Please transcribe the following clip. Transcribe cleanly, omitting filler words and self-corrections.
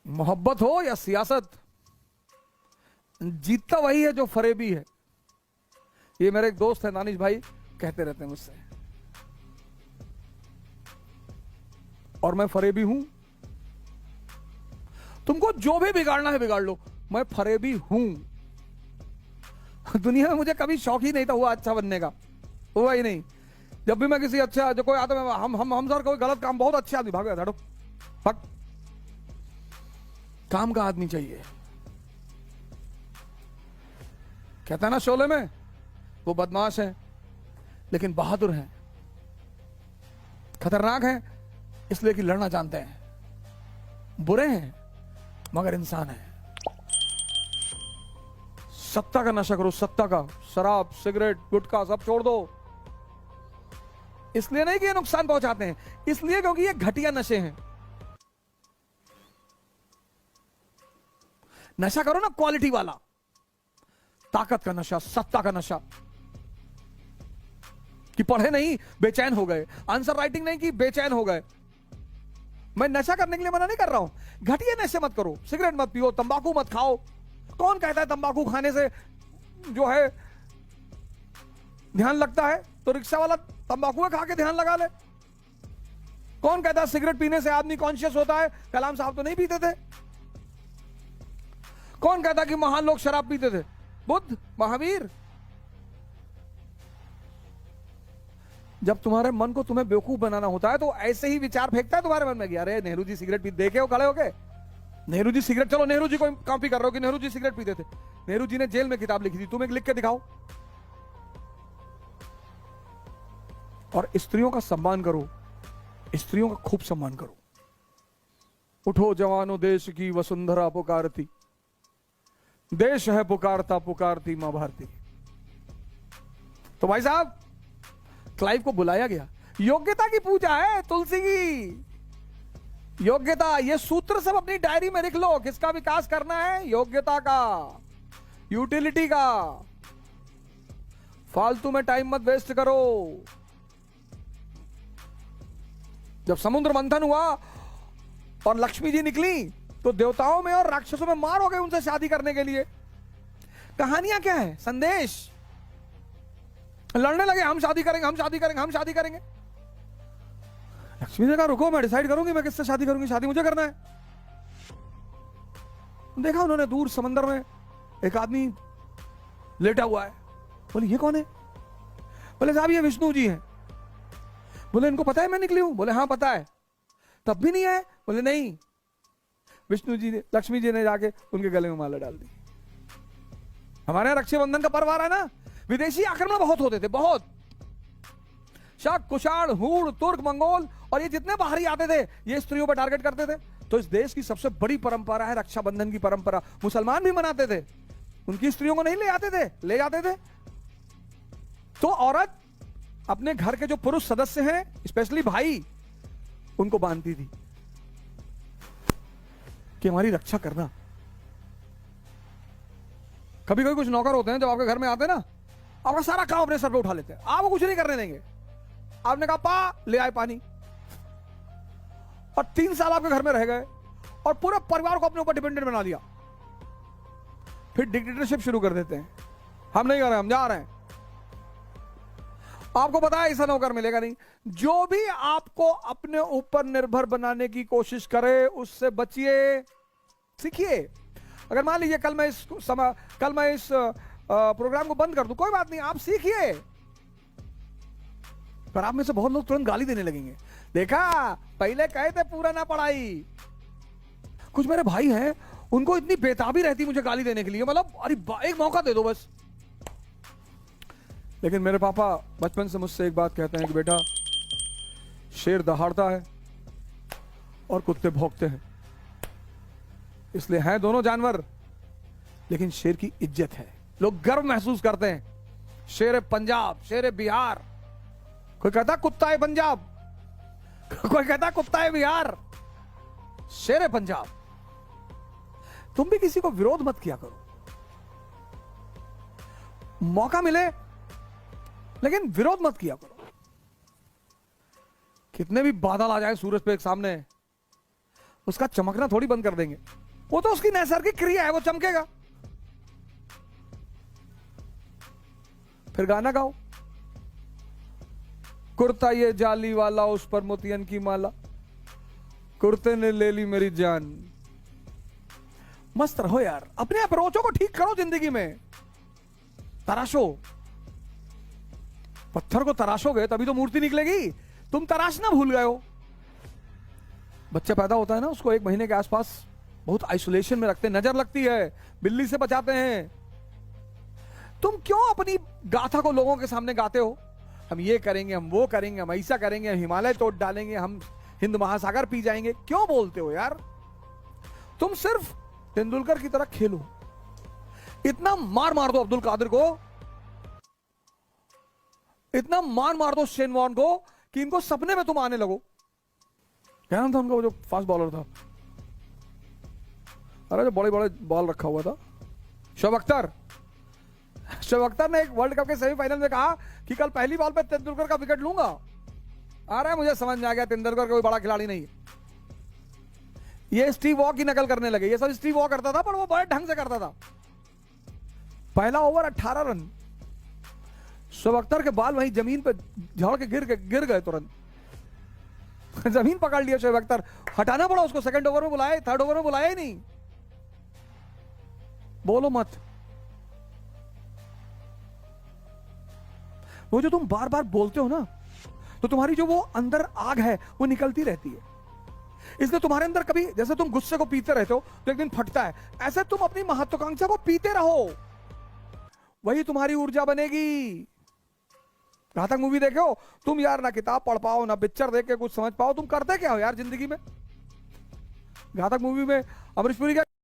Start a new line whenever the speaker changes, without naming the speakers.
मोहब्बत हो या सियासत, जीतता वही है जो फरेबी है। ये मेरे एक दोस्त है दानिश भाई, कहते रहते हैं मुझसे, और मैं फरेबी हूं। तुमको जो भी बिगाड़ना है बिगाड़ लो, मैं फरेबी हूं। दुनिया में मुझे कभी शौक ही नहीं था हुआ अच्छा बनने का, हुआ ही नहीं। जब भी मैं किसी अच्छा, जो कोई आता है, हम सर कोई गलत काम, बहुत अच्छे आदमी, भाग हटो, भाग। काम का आदमी चाहिए। कहता है ना शोले में, वो बदमाश है लेकिन बहादुर है, खतरनाक है इसलिए कि लड़ना जानते हैं, बुरे हैं मगर इंसान है। सत्ता का नशा करो, सत्ता का, शराब सिगरेट गुटखा सब छोड़ दो। इसलिए नहीं कि ये नुकसान पहुंचाते हैं, इसलिए क्योंकि ये घटिया नशे हैं। नशा करो ना क्वालिटी वाला, ताकत का नशा, सत्ता का नशा, कि पढ़े नहीं बेचैन हो गए, आंसर राइटिंग नहीं की बेचैन हो गए। मैं नशा करने के लिए मना नहीं कर रहा हूं, घटिया नशे मत करो, सिगरेट मत पियो, तंबाकू मत खाओ। कौन कहता है तंबाकू खाने से जो है ध्यान लगता है? तो रिक्शा वाला तंबाकू खा के ध्यान लगा ले। कौन कहता है सिगरेट पीने से आदमी कॉन्शियस होता है? कलाम साहब तो नहीं पीते थे। कौन कहता कि महान लोग शराब पीते थे? बुद्ध, महावीर। जब तुम्हारे मन को तुम्हें बेवकूफ बनाना होता है तो ऐसे ही विचार फेंकता है तुम्हारे मन में कि अरे नेहरू जी सिगरेट पीते, देखे हो खड़े होके नेहरू जी सिगरेट, चलो नेहरू जी को कॉपी कर रहे हो कि नेहरू जी सिगरेट पीते थे। नेहरू जी ने जेल में किताब लिखी थी, तुम एक लिख के दिखाओ। और स्त्रियों का सम्मान करो, स्त्रियों का खूब सम्मान करो। उठो जवानों देश की वसुंधरा पुकारती, देश है पुकारता पुकारती मां भारती। तो भाई साहब क्लाइव को बुलाया गया, योग्यता की पूजा है तुलसी की। योग्यता, ये सूत्र सब अपनी डायरी में लिख लो। किसका विकास करना है? योग्यता का, यूटिलिटी का। फालतू में टाइम मत वेस्ट करो। जब समुद्र मंथन हुआ और लक्ष्मी जी निकली तो देवताओं में और राक्षसों में मार हो गए उनसे शादी करने के लिए। कहानियां क्या है? संदेश। लड़ने लगे, हम शादी करेंगे, हम शादी करेंगे, हम शादी करेंगे। लक्ष्मी ने कहा रुको, मैं डिसाइड करूंगी मैं किससे शादी करूंगी, शादी मुझे करना है। देखा उन्होंने दूर समंदर में एक आदमी लेटा हुआ है। बोले ये कौन है? बोले साहब ये विष्णु जी हैं। बोले इनको पता है मैं निकली हूं? बोले हाँ पता है। तब भी नहीं आए? बोले नहीं। विष्णु जी ने, लक्ष्मी जी ने जाके उनके गले में माला डाल दी। हमारे यहां रक्षाबंधन का पर्व आ रहा है ना, विदेशी आक्रमण बहुत होते थे, बहुत। शक, कुषाण, हूण, तुर्क, मंगोल और ये जितने बाहरी आते थे ये स्त्रियों पर टारगेट करते थे। तो इस देश की सबसे बड़ी परंपरा है रक्षाबंधन की परंपरा। मुसलमान भी मनाते थे, उनकी स्त्रियों को नहीं ले आते थे, ले जाते थे। तो औरत अपने घर के जो पुरुष सदस्य हैं, स्पेशली भाई, उनको बांधती थी कि हमारी रक्षा करना। कभी कभी कुछ नौकर होते हैं जब आपके घर में आते हैं ना, आपका सारा काम अपने सर पे उठा लेते हैं, आपको कुछ नहीं करने देंगे। आपने कहा पा ले आए पानी, और 3 साल आपके घर में रह गए और पूरे परिवार को अपने ऊपर डिपेंडेंट बना दिया। फिर डिक्टेटरशिप शुरू कर देते हैं, हम नहीं कर रहे, हम जा रहे हैं। आपको पता है ऐसा नौकर मिलेगा नहीं। जो भी आपको अपने ऊपर निर्भर बनाने की कोशिश करे उससे बचिए, सीखिए। अगर मान लीजिए कल मैं इस प्रोग्राम को बंद कर दूं, कोई बात नहीं, आप सीखिए। पर आप में से बहुत लोग तुरंत गाली देने लगेंगे। देखा, पहले कहे थे पूरा ना पढ़ाई। कुछ मेरे भाई हैं, उनको इतनी बेताबी रहती मुझे गाली देने के लिए, मतलब अरे एक मौका दे दो बस। लेकिन मेरे पापा बचपन से मुझसे एक बात कहते हैं कि बेटा, शेर दहाड़ता है और कुत्ते भौंकते हैं, इसलिए हैं दोनों जानवर, लेकिन शेर की इज्जत है, लोग गर्व महसूस करते हैं। शेर पंजाब, शेर बिहार, कोई कहता कुत्ता है पंजाब, कोई कहता कुत्ता है बिहार, शेर पंजाब। तुम भी किसी को विरोध मत किया करो, मौका मिले लेकिन विरोध मत किया करो। कितने भी बादल आ जाए सूरज पे एक सामने, उसका चमकना थोड़ी बंद कर देंगे, वो तो उसकी नैसर्गिक क्रिया है, वो चमकेगा। फिर गाना गाओ, कुर्ता ये जाली वाला उस पर मोतियन की माला, कुर्ते ने ले ली मेरी जान। मस्त रहो यार, अपने अप्रोचों को ठीक करो जिंदगी में, तराशो। पत्थर को तराशोगे तभी तो मूर्ति निकलेगी, तुम तराशना भूल गए हो। बच्चा पैदा होता है ना, उसको 1 महीने के आसपास बहुत आइसोलेशन में रखते हैं, नजर लगती है, बिल्ली से बचाते हैं। तुम क्यों अपनी गाथा को लोगों के सामने गाते हो? हम ये करेंगे, हम वो करेंगे, हम ऐसा करेंगे, हम हिमालय तोड़ डालेंगे, हम हिंद महासागर पी जाएंगे। क्यों बोलते हो यार? तुम सिर्फ तेंदुलकर की तरह खेलो, इतना मार मार दो अब्दुल कादिर को, इतना मार दो शेन वॉर्न को कि इनको सपने में तुम आने लगो। क्या नाम था उनका, वो जो फास्ट बॉलर था, अरे जो बड़े बड़े बॉल रखा हुआ था, शोएब अख्तर। शोएब अख्तर ने एक वर्ल्ड कप के सेमीफाइनल में कहा कि कल पहली बॉल पे तेंदुलकर का विकेट लूंगा। अरे मुझे समझ में आ गया तेंदुलकर कोई बड़ा खिलाड़ी नहीं है। ये स्टीव वॉ की नकल करने लगे, ये सब स्टीव वॉ करता था, पर वो बड़े ढंग से करता था। पहला ओवर 18 रन, शोएब अख्तर के बाल वहीं जमीन पे झाड़ के गिर गए तुरंत। जमीन पकड़ लिया शोएब अख्तर, हटाना पड़ा उसको। सेकंड ओवर में बुलाया, थर्ड ओवर में बुलाया ही नहीं। बोलो मत। वो जो तुम बार बार बोलते हो ना, तो तुम्हारी जो वो अंदर आग है वो निकलती रहती है। इसलिए तुम्हारे अंदर कभी, जैसे तुम गुस्से को पीते रहते हो तो एक दिन फटता है, ऐसे तुम अपनी महत्वाकांक्षा को पीते रहो, वही तुम्हारी ऊर्जा बनेगी। घातक मूवी देखे हो तुम यार, ना किताब पढ़ पाओ, ना पिक्चर देख के कुछ समझ पाओ, तुम करते क्या हो यार जिंदगी में? घातक मूवी में अमरीश पुरी क्या